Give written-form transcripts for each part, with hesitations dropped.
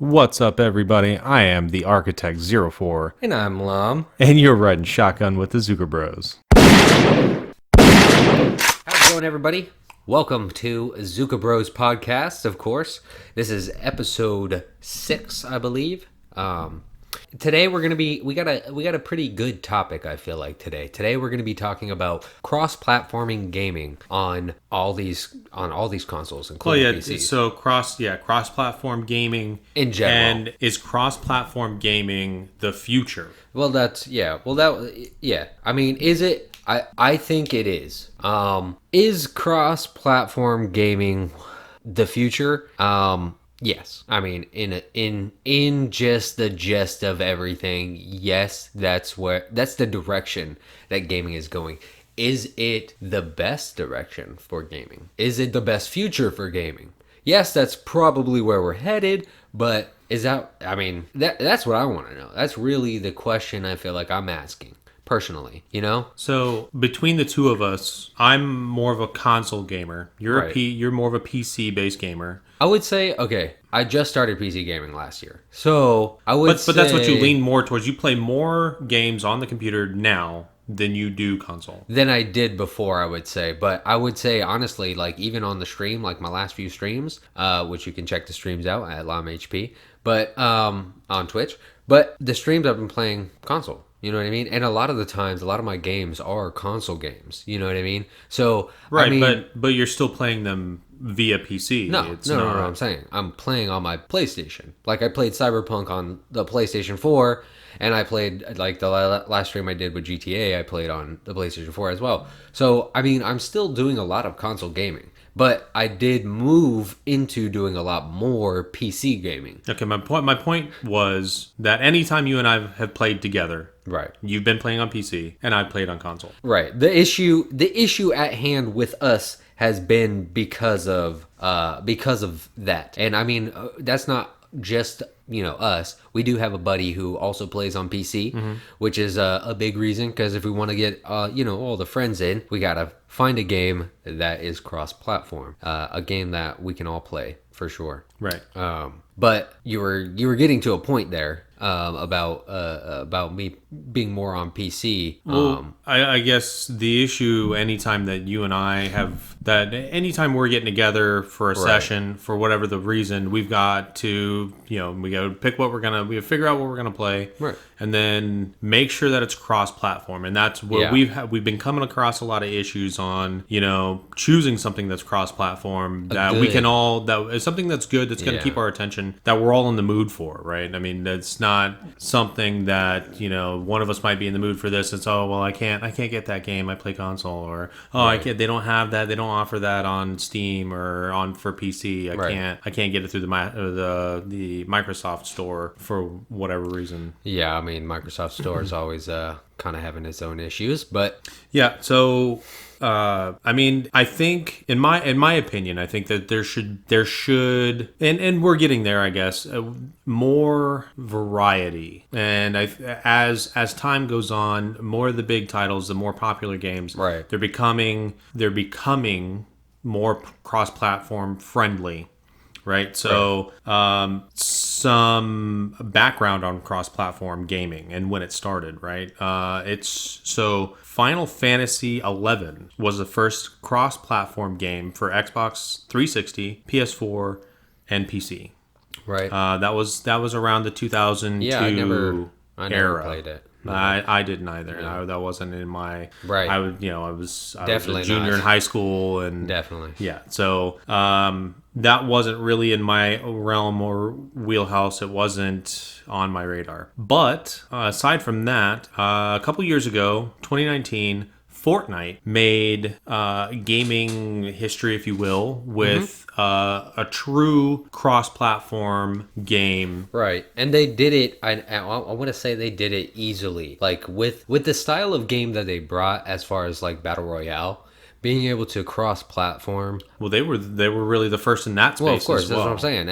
What's up, everybody? I am the Architect 04, And I'm Lam. and you're riding shotgun with the Zucker Bros. How's it going, everybody? Welcome to Zuka Bros Podcast, of course. This is episode 6, I believe. Today we got a pretty good topic, I feel like today. Today we're gonna be talking about cross-platforming gaming on all these consoles, including PCs. So cross-platform gaming In general. And is cross-platform gaming the future? Well, I mean, is it? I think it is. Is cross-platform gaming the future? Yes. I mean, in just the gist of everything, yes, that's the direction that gaming is going. Is it the best direction for gaming? Is it the best future for gaming? Yes, that's probably where we're headed, but that's what I want to know. That's really the question I feel like I'm asking. Personally, So between the two of us, I'm more of a console gamer. You're more of a PC-based gamer. I would say, okay, I just started PC gaming last year. So I would But that's what you lean more towards. You play more games on the computer now than you do console. Than I did before, I would say. But I would say, honestly, like even on the stream, like my last few streams, which you can check the streams out at LamHP, but on Twitch. But the streams I've been playing console. You know what I mean? And a lot of the times, a lot of my games are console games. You know what I mean? So Right, I mean, but you're still playing them via PC. No, I'm saying I'm playing on my PlayStation. Like I played Cyberpunk on the PlayStation 4, and I played like the last stream I did with GTA. I played on the PlayStation 4 as well. So I mean, I'm still doing a lot of console gaming, but I did move into doing a lot more PC gaming. Okay, my point was that anytime you and I have played together, Right. you've been playing on PC and I've played on console. Right. The issue at hand with us has been because of that. And I mean, that's not just us. We do have a buddy who also plays on PC, which is a big reason, because if we want to get all the friends in, we gotta find a game that is cross-platform, a game that we can all play for sure. Right. But you were getting to a point there about me being more on PC. I guess the issue anytime that you and I anytime we're getting together for a session, for whatever the reason, we've got to, we got to pick we figure out what we're going to play. Right. And then make sure that it's cross-platform, and that's where we've been coming across a lot of issues on, choosing something that's cross-platform that is something that's good, that's going to keep our attention, that we're all in the mood for, right? I mean, that's not something that one of us might be in the mood for this. It's I can't get that game. I play console, or I can't. They don't have that. They don't offer that on Steam or for PC. I can't get it through the Microsoft Store for whatever reason. Yeah, I mean, Microsoft Store is always kind of having its own issues, but yeah. So, I mean, I think in my opinion, I think that there should, and we're getting there, I guess, more variety. And as time goes on, more of the big titles, the more popular games, right, they're becoming more cross-platform friendly. Right. So, some background on cross-platform gaming and when it started, right? Final Fantasy XI was the first cross-platform game for Xbox 360, PS4, and PC. Right. That was around the 2002 I never era. Played it. I didn't either. No. That wasn't in my right. I was Definitely a junior in high school, and definitely So that wasn't really in my realm or wheelhouse. It wasn't on my radar. But aside from that, a couple years ago, 2019. Fortnite made gaming history, if you will, with a true cross-platform game. Right, and they did it. I want to say they did it easily, like with the style of game that they brought, as far as like battle royale, being able to cross-platform. Well, they were really the first in that space. Well, of course, as that's what I'm saying.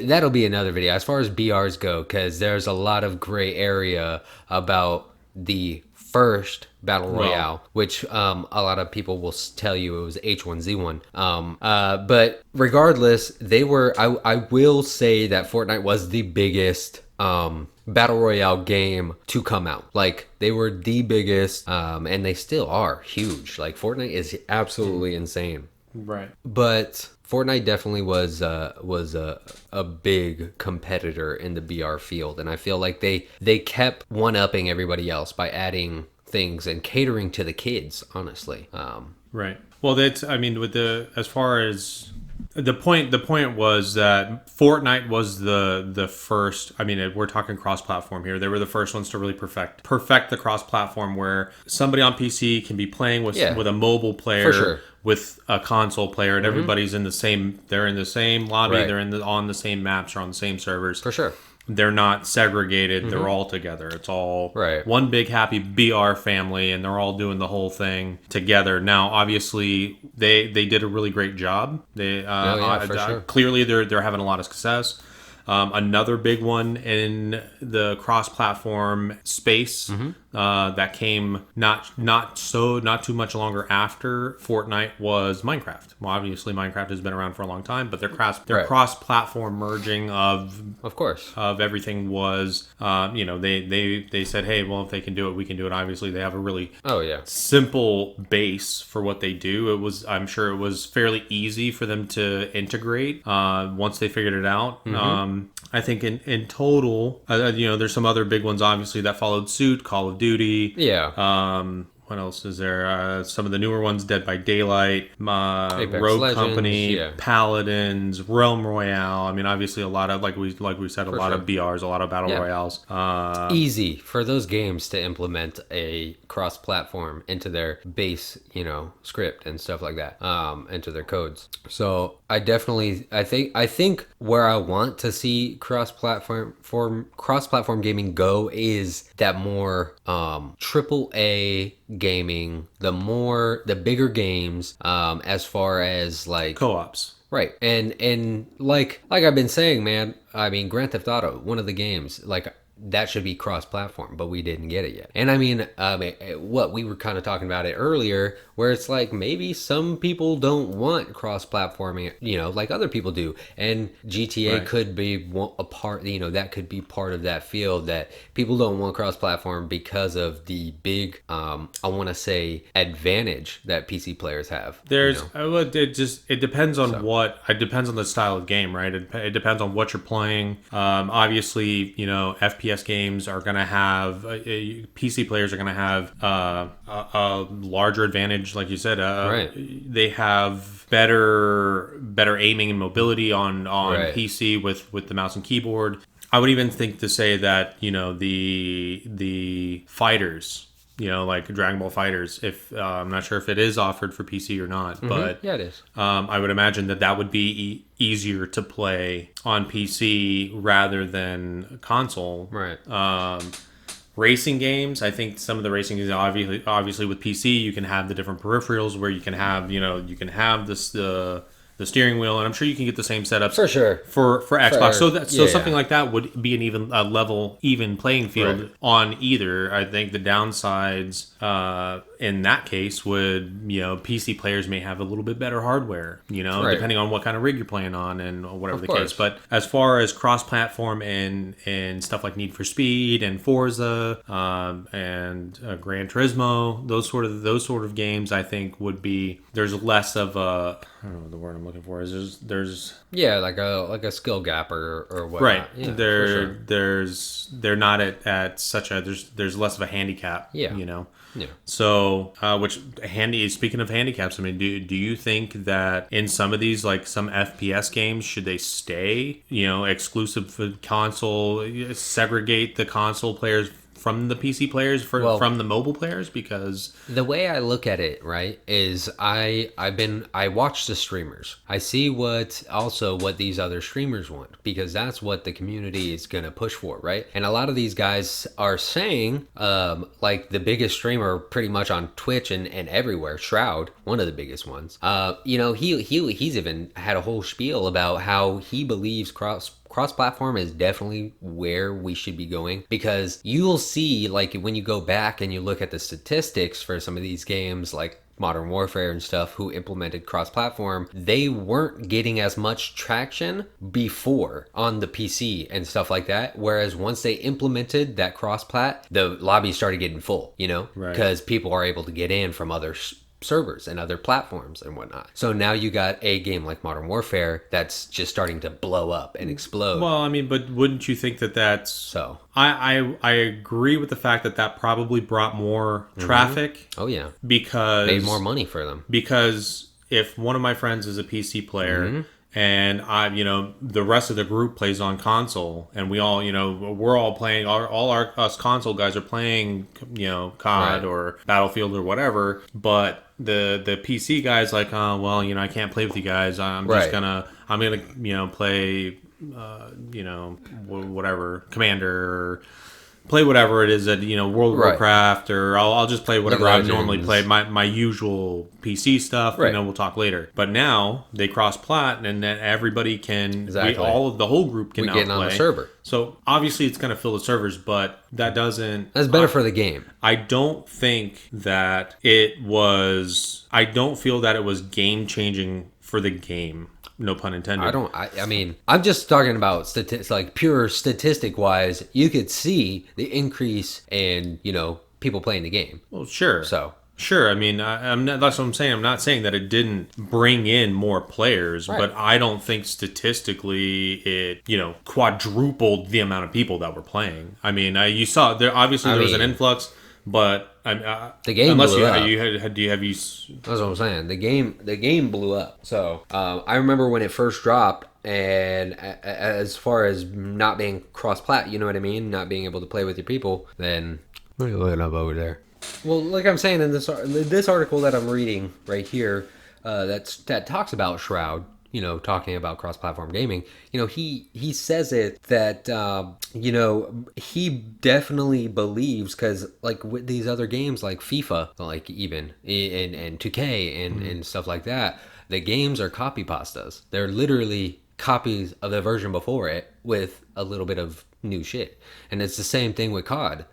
That'll be another video as far as BRs go, because there's a lot of gray area about the first battle royale, which a lot of people will tell you it was H1Z1. But regardless, they were. I will say that Fortnite was the biggest battle royale game to come out. Like, they were the biggest, and they still are huge. Like, Fortnite is absolutely insane. Right. But Fortnite definitely was a big competitor in the VR field, and I feel like they kept one-upping everybody else by adding things and catering to the kids, honestly. Right. Well, as far as the point was that Fortnite was the first. I mean, we're talking cross-platform here. They were the first ones to really perfect the cross-platform, where somebody on PC can be playing with a mobile player, for sure, with a console player, and everybody's in the same. They're in the same lobby. Right. They're on the same maps or on the same servers. for sure. They're not segregated. They're all together. It's all Right. one big happy BR family, and they're all doing the whole thing together. Now, obviously, they did a really great job. They for sure. Clearly they're having a lot of success. Another big one in the cross-platform space that came not too much longer after Fortnite was Minecraft. Well, obviously Minecraft has been around for a long time, but their cross-platform merging of course, of everything was they said, hey, well, if they can do it, we can do it. Obviously, they have a really simple base for what they do. I'm sure it was fairly easy for them to integrate once they figured it out. I think in total, there's some other big ones obviously that followed suit. Call of Duty. Yeah. What else is there? Some of the newer ones: Dead by Daylight, Rogue Legends, Company, Paladins, Realm Royale. I mean, obviously a lot of like we said, a lot of BRs, a lot of battle royales. Easy for those games to implement a cross-platform into their base, script and stuff like that, into their codes. So I think where I want to see cross-platform gaming go is that more triple A gaming, the bigger games, as far as like co-ops. Right. And like I've been saying, man, I mean, Grand Theft Auto, one of the games, like, that should be cross-platform, but we didn't get it yet. And I mean, what we were kind of talking about it earlier, where it's like maybe some people don't want cross-platforming, like other people do. And GTA could be a part, that could be part of that field, that people don't want cross-platform because of the big, I want to say, advantage that PC players have. It depends on it depends on the style of game, right? It depends on what you're playing. Obviously, FPS games are going to have PC players are going to have a larger advantage, like you said. They have better aiming and mobility on PC with the mouse and keyboard. I would even think to say that the fighters, like Dragon Ball Fighters, if I'm not sure if it is offered for PC or not, but yeah, it is. I would imagine that would be easier to play on PC rather than console. Right. Racing games, I think some of the racing games, obviously with PC, you can have the different peripherals where you can have the steering wheel, and I'm sure you can get the same setups for sure for Xbox. Something like that would be an even playing field on either. I think the downsides in that case would PC players may have a little bit better hardware, depending on what kind of rig you're playing on and whatever the case. But as far as cross-platform and stuff like Need for Speed and Forza and Gran Turismo, those sort of games, I think there's less of a, I don't know what the word I'm looking for is. There's like a skill gap or whatnot. Right. Yeah, they're not at such a there's less of a handicap. Yeah. Yeah. So, speaking of handicaps, I mean, do you think that in some of these, like some FPS games, should they stay, exclusive for console, segregate the console players from the PC players from the mobile players? Because the way I look at it, right, is I watch the streamers. I see what these other streamers want, because that's what the community is gonna push for, right? And a lot of these guys are saying, like the biggest streamer pretty much on Twitch and everywhere, Shroud, one of the biggest ones. He's even had a whole spiel about how he believes cross-platform is definitely where we should be going, because you'll see, like, when you go back and you look at the statistics for some of these games, like Modern Warfare and stuff, who implemented cross-platform, they weren't getting as much traction before on the PC and stuff like that. Whereas once they implemented that cross-plat, the lobbies started getting full, you know, because people are able to get in from other servers and other platforms and whatnot. So now you got a game like Modern Warfare that's just starting to blow up and explode. Well, I mean, but wouldn't you think that that's so? I agree with the fact that that probably brought more traffic. Oh yeah, because made more money for them. Because if one of my friends is a PC player. And the rest of the group plays on console, and we all, we're all playing. Us console guys are playing, COD or Battlefield or whatever. But the PC guys like, oh well, I can't play with you guys. I'm gonna play, whatever Commander. Or play whatever it is that World of Warcraft, or I'll just play whatever I normally play, my usual PC stuff. We'll talk later. But now they cross plat, and then everybody can, the whole group can now play on the server. So obviously it's going to fill the servers, but that's better for the game. I don't think that it was. I don't feel that it was game changing for the game. No pun intended. I mean, I'm just talking about pure statistic wise. You could see the increase in, people playing the game. Well, sure. Sure. I mean, that's what I'm saying. I'm not saying that it didn't bring in more players, but I don't think statistically it, quadrupled the amount of people that were playing. I mean, you saw there was an influx. But the game unless blew up. That's what I'm saying. The game blew up. So I remember when it first dropped, and as far as not being cross-plat, you know what I mean, not being able to play with your people. Then what are you looking up over there? Well, like I'm saying in this article that I'm reading right here, that talks about Shroud. Talking about cross-platform gaming, he says it that, he definitely believes, because like with these other games like FIFA, like even, and 2K and stuff like that, the games are copy pastas. They're literally copies of the version before it with a little bit of new shit. And it's the same thing with COD,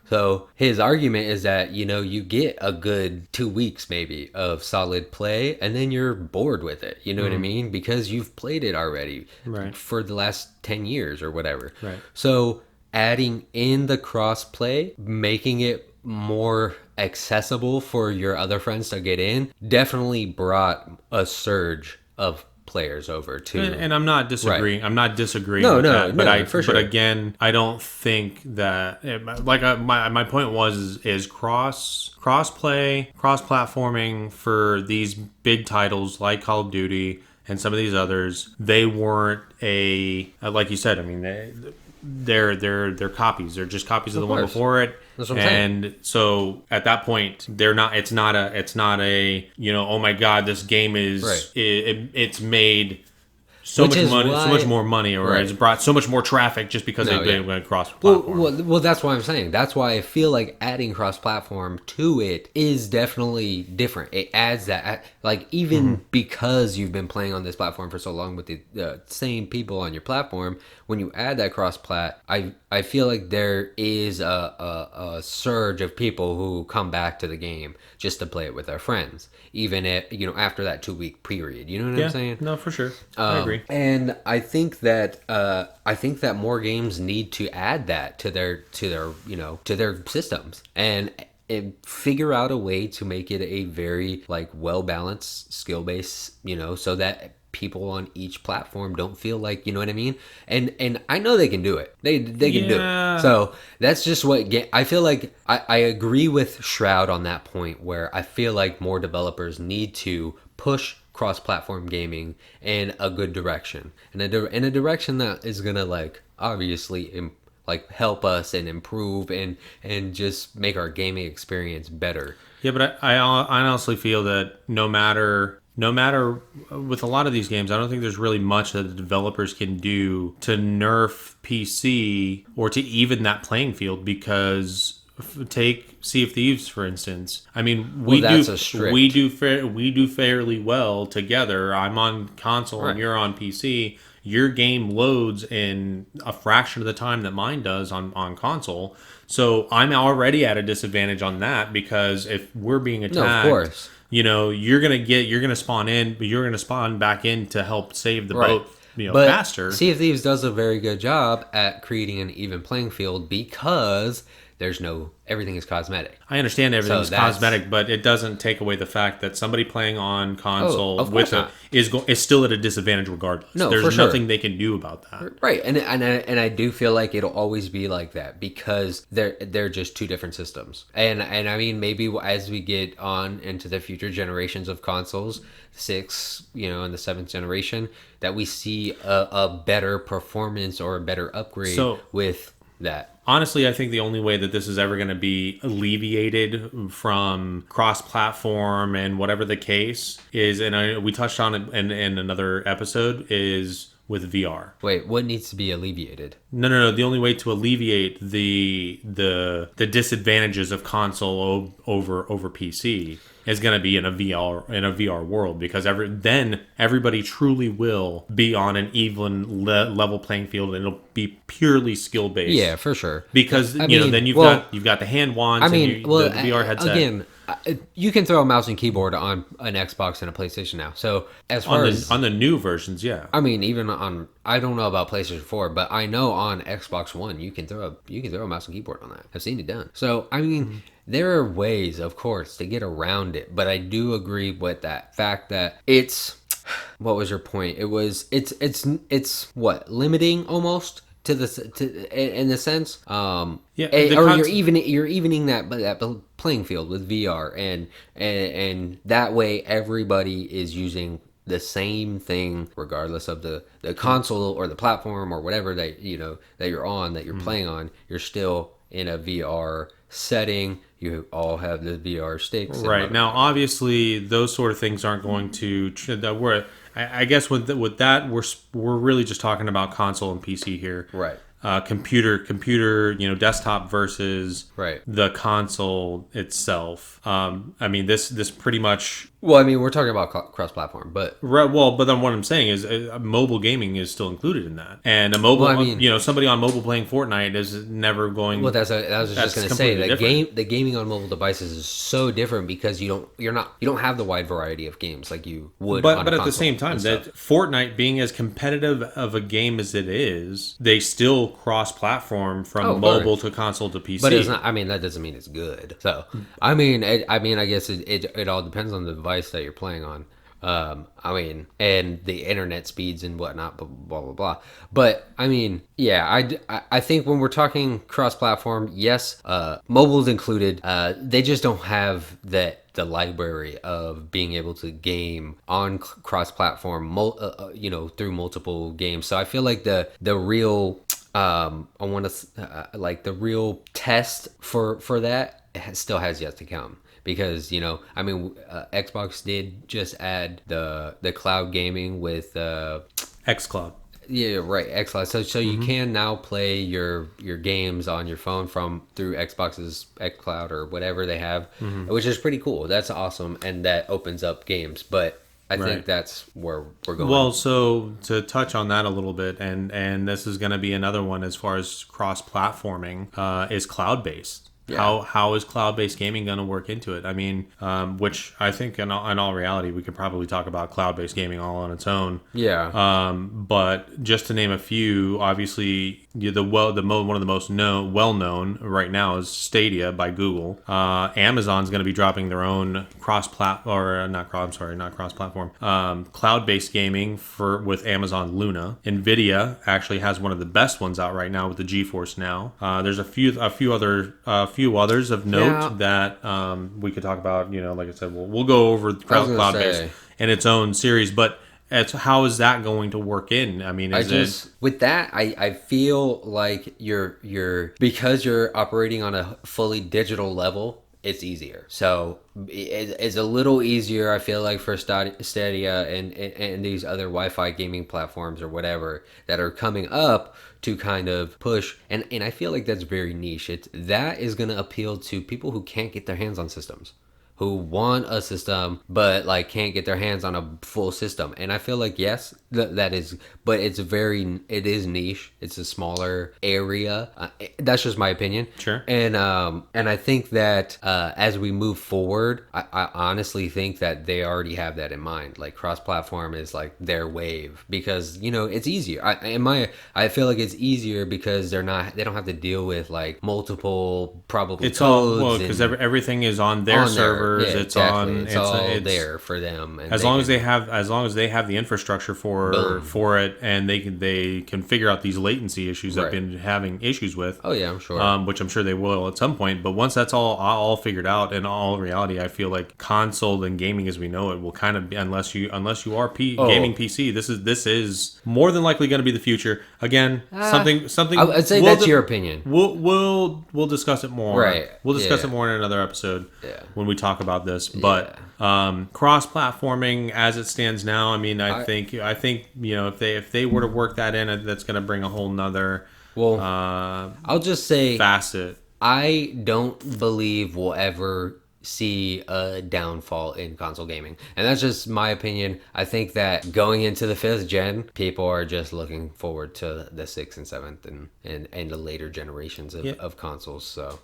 so his argument is that you get a good 2 weeks maybe of solid play, and then you're bored with it, what I mean, because you've played it already for the last 10 years or whatever. So adding in the cross play, making it more accessible for your other friends to get in, definitely brought a surge of players over to, and I'm not disagreeing. I'm not disagreeing with that. But again, I don't think that my point is cross play, cross platforming for these big titles like Call of Duty and some of these others. They weren't like you said. I mean, they're copies. They're just copies of the one before it. That's what I'm saying. And so at that point, they're not. It's not a oh my god, this game is it's made so much more money, or it's brought so much more traffic just because they went cross platform. Well, that's why I'm saying. That's why I feel like adding cross platform to it is definitely different. It adds that, even because you've been playing on this platform for so long with the same people on your platform, when you add that cross plat, I feel like there is a surge of people who come back to the game just to play it with their friends, even after that 2 week period. You know what I'm saying? No, for sure. I agree. And I think that more games need to add that to their systems and figure out a way to make it a very well balanced skill base, so that people on each platform don't feel like, you know what I mean? And I know they can do it. They can do it. So that's just what I feel like. I agree with Shroud on that point, where I feel like more developers need to push cross-platform gaming in a good direction, in a direction that is gonna obviously help us and improve and just make our gaming experience better. Yeah, but I honestly feel that no matter with a lot of these games, I don't think there's really much that the developers can do to nerf PC or to even that playing field, because take Sea of Thieves for instance. I mean, we do fairly well together. I'm on console and you're on PC. your game loads in a fraction of the time that mine does on console. So I'm already at a disadvantage on that, because if we're being attacked, No, of course. You're gonna spawn in, but you're gonna spawn back in to help save the boat, But faster. Sea of Thieves does a very good job at creating an even playing field because everything is cosmetic. I understand everything's cosmetic, but it doesn't take away the fact that somebody playing on console is still at a disadvantage regardless. No, there's for sure. nothing they can do about that. Right, and I do feel like it'll always be like that because they're just two different systems. And I mean, maybe as we get on into the future generations of consoles, 6, and the 7th generation, that we see a better performance or a better upgrade with that. Honestly, I think the only way that this is ever going to be alleviated from cross-platform and whatever the case is, and we touched on it in another episode, is with VR. Wait, what needs to be alleviated? No. The only way to alleviate the disadvantages of console over PC is going to be in a VR world, because then everybody truly will be on an even level playing field, and it'll be purely skill based. Yeah, for sure. Because then you've got the hand wands. The VR headset. Again, you can throw a mouse and keyboard on an Xbox and a PlayStation now. So as far as on the new versions, yeah. I mean, even on, I don't know about PlayStation 4, but I know on Xbox One you can throw a mouse and keyboard on that. I've seen it done. So I mean, there are ways, of course, to get around it, but I do agree with that fact that it's. What was your point? It's what, limiting almost to in the sense, you're evening that playing field with VR, and that way everybody is using the same thing regardless of the console or the platform or whatever that you're on, that you're playing on. You're still in a VR setting. You all have the VR sticks. Right. Now, obviously, those sort of things aren't going to. I guess with that, we're really just talking about console and PC here. Right. Computer, desktop versus the console itself. I mean, this pretty much. Well, I mean, we're talking about cross-platform, but but then what I'm saying is, mobile gaming is still included in that, and a mobile, somebody on mobile playing Fortnite is never going. Well, I was just going to say that the gaming on mobile devices is so different because you don't have the wide variety of games like you would. But at the same time, that Fortnite being as competitive of a game as it is, they still cross-platform from mobile to console to PC. But it's not. I mean, that doesn't mean it's good. So I mean, I guess it all depends on the device that you're playing on. I mean, and the internet speeds and whatnot, blah blah blah. But I mean, yeah, I think when we're talking cross-platform, yes, mobile's included. They just don't have the library of being able to game on cross-platform, through multiple games. So I feel like the real the real test for that still has yet to come. Because Xbox did just add the cloud gaming with xCloud. Yeah, right, xCloud. So you can now play your games on your phone through Xbox's xCloud or whatever they have, which is pretty cool. That's awesome, and that opens up games. But I think that's where we're going. Well, so to touch on that a little bit, and this is going to be another one as far as cross-platforming, is cloud-based. Yeah. How is cloud-based gaming going to work into it? I mean, which I think in all reality, we could probably talk about cloud-based gaming all on its own. Yeah. But just to name a few, obviously, one of the most well-known right now is Stadia by Google. Amazon's going to be dropping their own cloud-based gaming with Amazon Luna. Nvidia actually has one of the best ones out right now with the GeForce Now. There's a few others of note that we could talk about. Like I said, we'll go over cloud-based in its own series, but how is that going to work in? I mean, with that, I feel like because you're operating on a fully digital level, it's easier. So it's a little easier, I feel like, for Stadia and these other Wi-Fi gaming platforms or whatever that are coming up to kind of push. And I feel like that's very niche. That is going to appeal to people who can't get their hands on systems, who want a system but like can't get their hands on a full system. And I feel like yes, that is, but it is niche. It's a smaller area. That's just my opinion. Sure. And I think that as we move forward, I honestly think that they already have that in mind. Like cross-platform is like their wave, because it's easier. I feel like it's easier because they don't have to deal with like multiple probably it's codes. All because everything is on their servers. Yeah, it's exactly. on. It's all there for them. And as long as they have the infrastructure for it, and they can figure out these latency issues that I've been having issues with. Oh yeah, I'm sure. Which I'm sure they will at some point. But once that's all figured out, in all reality, I feel like console and gaming as we know it will kind of be, unless you are gaming PC. This is more than likely going to be the future. Again, something. I'd say that's your opinion. We'll discuss it more. Right. We'll discuss it more in another episode. Yeah. When we talk about this, but cross-platforming as it stands now, I mean, I think if they were to work that in, that's going to bring a whole nother. Well, I'll just say facet. I don't believe we'll ever see a downfall in console gaming, and that's just my opinion. I think that going into the 5th gen, people are just looking forward to the 6th and 7th and the later generations of consoles. So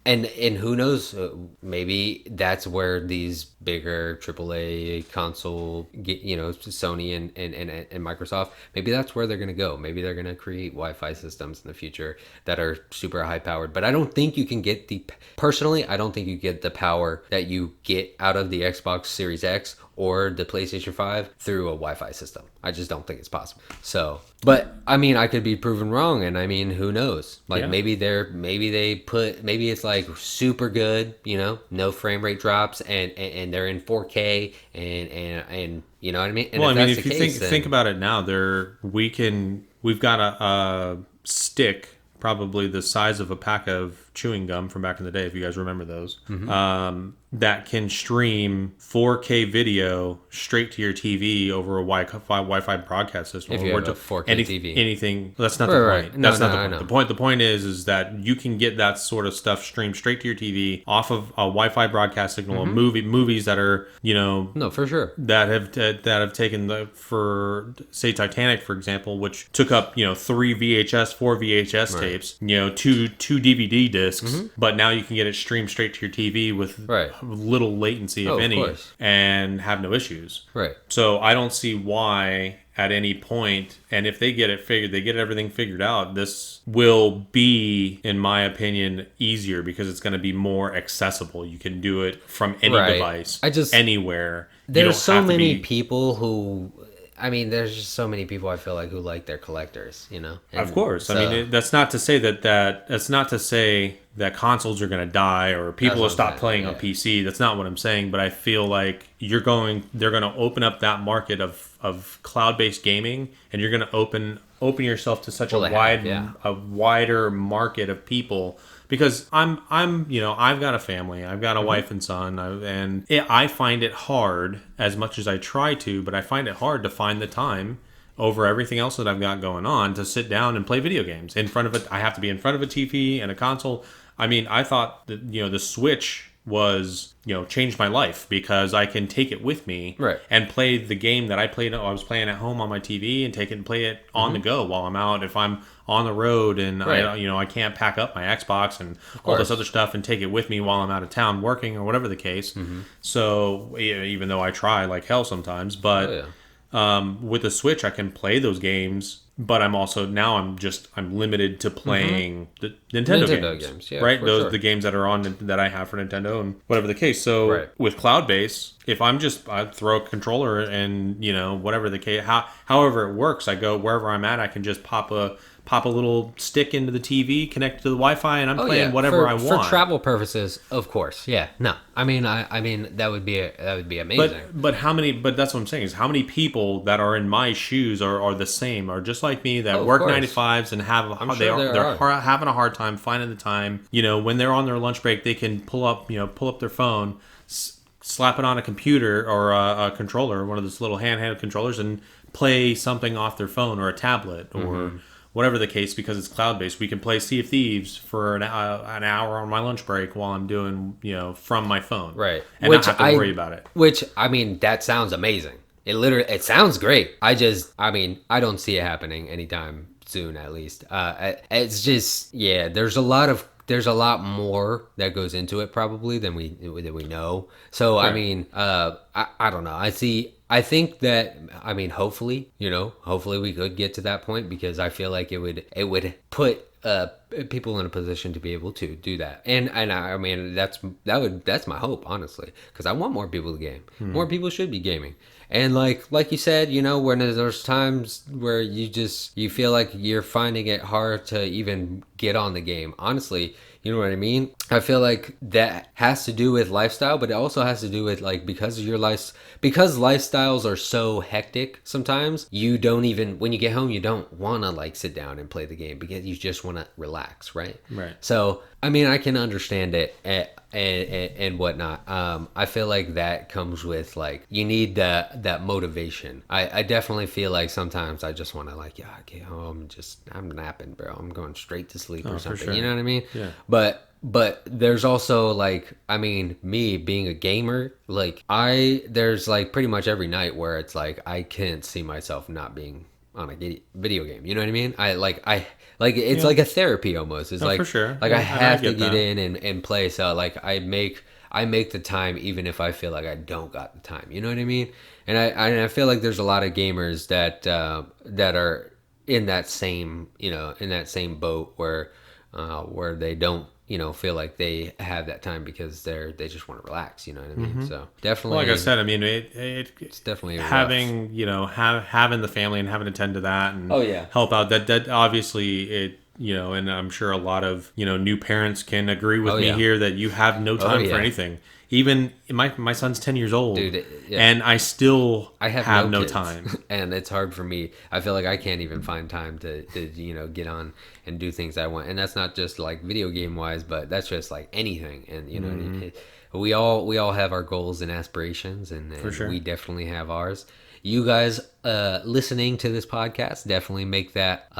and who knows, maybe that's where these bigger AAA console, Sony and Microsoft, maybe that's where they're going to go. Maybe they're going to create Wi-Fi systems in the future that are super high powered. But I don't think you can get personally, I don't think you get the power that you get out of the Xbox Series X or the PlayStation 5 through a Wi-Fi system. I just don't think it's possible. So, but I mean, I could be proven wrong, and I mean, who knows? Like maybe it's like super good, no frame rate drops, and they're in 4K, and you know what I mean? And well, I mean, if you think about it now, we've got a stick probably the size of a pack of chewing gum from back in the day, if you guys remember those, that can stream 4K video straight to your TV over a Wi-Fi broadcast system. If you have a 4K TV. Anything, that's not the point. That's not the point. The point is that you can get that sort of stuff streamed straight to your TV off of a Wi-Fi broadcast signal, movies that are, No, for sure. that have taken for, say, Titanic, for example, which took up, 4 VHS tapes, 2 DVD discs, but now you can get it streamed straight to your TV with little latency, if any, and have no issues. Right. So I don't see why at any point, and if they get everything figured out, this will be, in my opinion, easier because it's going to be more accessible. You can do it from any device, anywhere. There's so many people who... I mean, there's just so many people I feel like who like their collectors, And of course. So, I mean, that's not to say that's not to say that consoles are going to die or people will stop playing on PC. That's not what I'm saying. But I feel like they're going to open up that market of cloud-based gaming, and you're going to open yourself to such a wider market of people. Because I've got a family, I've got a wife and son, I find it hard, as much as I try to, but I find it hard to find the time over everything else that I've got going on to sit down and play video games in front of it. I have to be in front of a TV and a console. I mean, I thought that, the Switch was, changed my life because I can take it with me and play the game that I was playing at home on my TV and take it and play it on the go while I'm out. If I'm on the road and I can't pack up my Xbox and all this other stuff and take it with me while I'm out of town working or whatever the case. So even though I try like hell sometimes, but with the Switch I can play those games. But I'm also I'm limited to playing the Nintendo games, right? The games that are on that I have for Nintendo and whatever the case. So with cloud base, if I throw a controller and whatever the case, however it works, I go wherever I'm at. I can just pop a little stick into the TV, connect to the Wi-Fi, and I'm playing whatever I want for travel purposes. Of course, no. I mean, that would be amazing. But how many? But that's what I'm saying is how many people that are in my shoes are the same, are just like me that work 9 to 5s and they're having a hard time finding the time. When they're on their lunch break, they can pull up their phone, slap it on a computer or a controller, one of those little handheld controllers, and play something off their phone or a tablet or whatever the case, because it's cloud based, we can play Sea of Thieves for an hour on my lunch break while I'm doing, from my phone, right, and not have to worry about it. Which, I mean, that sounds amazing. It sounds great. I don't see it happening anytime soon, at least. It's just, yeah, there's a lot more that goes into it probably than we know. So, right. I mean, I don't know. I think that, I mean, hopefully we could get to that point, because I feel like it would put people in a position to be able to do that, and I mean that's my hope, honestly, because I want more people to game. More people should be gaming, and like you said, when there's times where you feel like you're finding it hard to even get on the game, honestly. You know what I mean? I feel like that has to do with lifestyle, but it also has to do with, like, because lifestyles are so hectic sometimes, you don't even, when you get home, you don't want to, like, sit down and play the game, because you just want to relax, right? Right. So, I mean, I can understand it and whatnot. I feel like that comes with, like, you need that motivation. I definitely feel like sometimes I just want to, like, get home, I'm napping, bro. I'm going straight to sleep or something. Sure. You know what I mean? Yeah. But there's also, like, I mean, me being a gamer, like, there's, like, pretty much every night where it's like I can't see myself not being on a video game. You know what I mean? It's like a therapy almost. It's for sure. Like, I have to get in and play. So, like, I make the time even if I feel like I don't got the time. You know what I mean? And I feel like there's a lot of gamers that are in that same boat where they don't feel like they have that time because they just want to relax. You know what I mean? So definitely, like I said, I mean it's definitely having having the family and having to tend to that and yeah, help out. That obviously it. And I'm sure a lot of new parents can agree with me here that you have no time for anything. Even my son's 10 years old, dude, and I have no time, and it's hard for me. I feel like I can't even find time to get on and do things I want, and that's not just like video game wise, but that's just like anything. And we all have our goals and aspirations, and for sure. We definitely have ours. You guys listening to this podcast definitely make that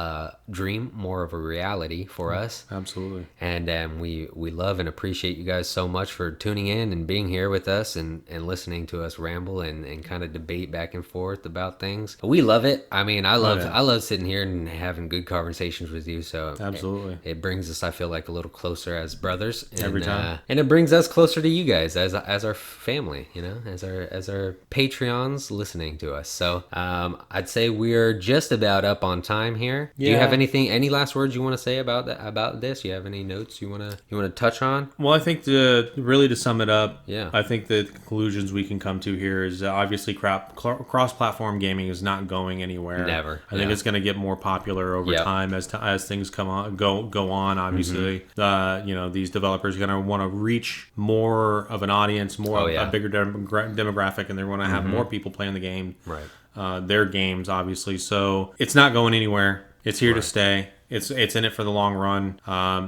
dream more of a reality for us. Absolutely. And we love and appreciate you guys so much for tuning in and being here with us and listening to us ramble and kind of debate back and forth about things. We love it. I mean, I love sitting here and having good conversations with you. So absolutely, it brings us, I feel like, a little closer as brothers. And, every time. And it brings us closer to you guys as our family, as our Patreons listening to us. So I'd say we're just about up on time here. Yeah. Do you have any last words you want to say about this? You have any notes you want to touch on? Well, I think to sum it up, I think the conclusions we can come to here is obviously cross-platform gaming is not going anywhere. Never. I think it's going to get more popular over time as things go on. Obviously, these developers are going to want to reach more of an audience, a bigger demographic, and they want to have more people playing the game. Right. Their games, obviously. So it's not going anywhere. It's here to stay. It's in it for the long run.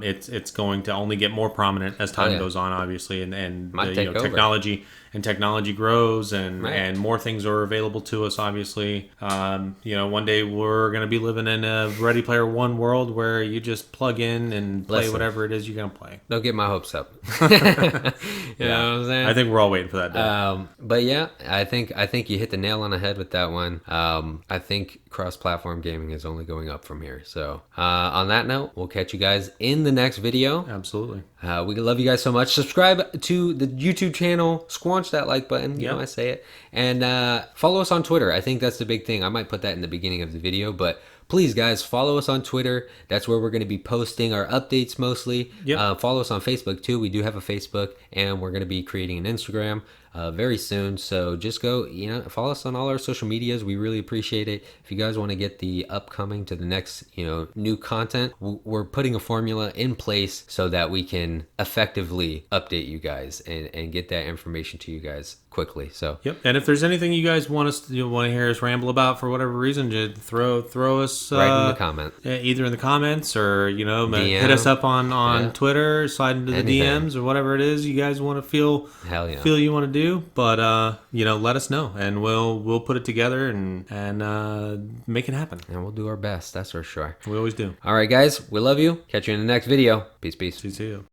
It's going to only get more prominent as time goes on, obviously, and technology grows and more things are available to us, obviously. One day we're going to be living in a Ready Player One world where you just plug in and play whatever it is you're going to play. Don't get my hopes up. You know what I'm saying? I think we're all waiting for that day. But yeah, I think you hit the nail on the head with that one. I think cross-platform gaming is only going up from here. So on that note, we'll catch you guys in the next video. Absolutely. We love you guys so much. Subscribe to the YouTube channel. Squanch that like button. You know I say it. And follow us on Twitter. I think that's the big thing. I might put that in the beginning of the video, but please, guys, follow us on Twitter. That's where we're going to be posting our updates mostly. Yep. Follow us on Facebook, too. We do have a Facebook, and we're going to be creating an Instagram very soon. So just go, follow us on all our social medias. We really appreciate it. If you guys want to get the upcoming to the next, new content, we're putting a formula in place so that we can effectively update you guys and get that information to you guys quickly. So yep. And if there's anything you guys want to hear us ramble about for whatever reason, just throw us right in the comments, either in the comments or DM. Hit us up on Twitter, slide into the DMs or whatever it is you guys want to feel you want to do. do, but let us know, and we'll put it together and make it happen. And we'll do our best. That's for sure. We always do. All right, guys. We love you. Catch you in the next video. Peace, peace. See you.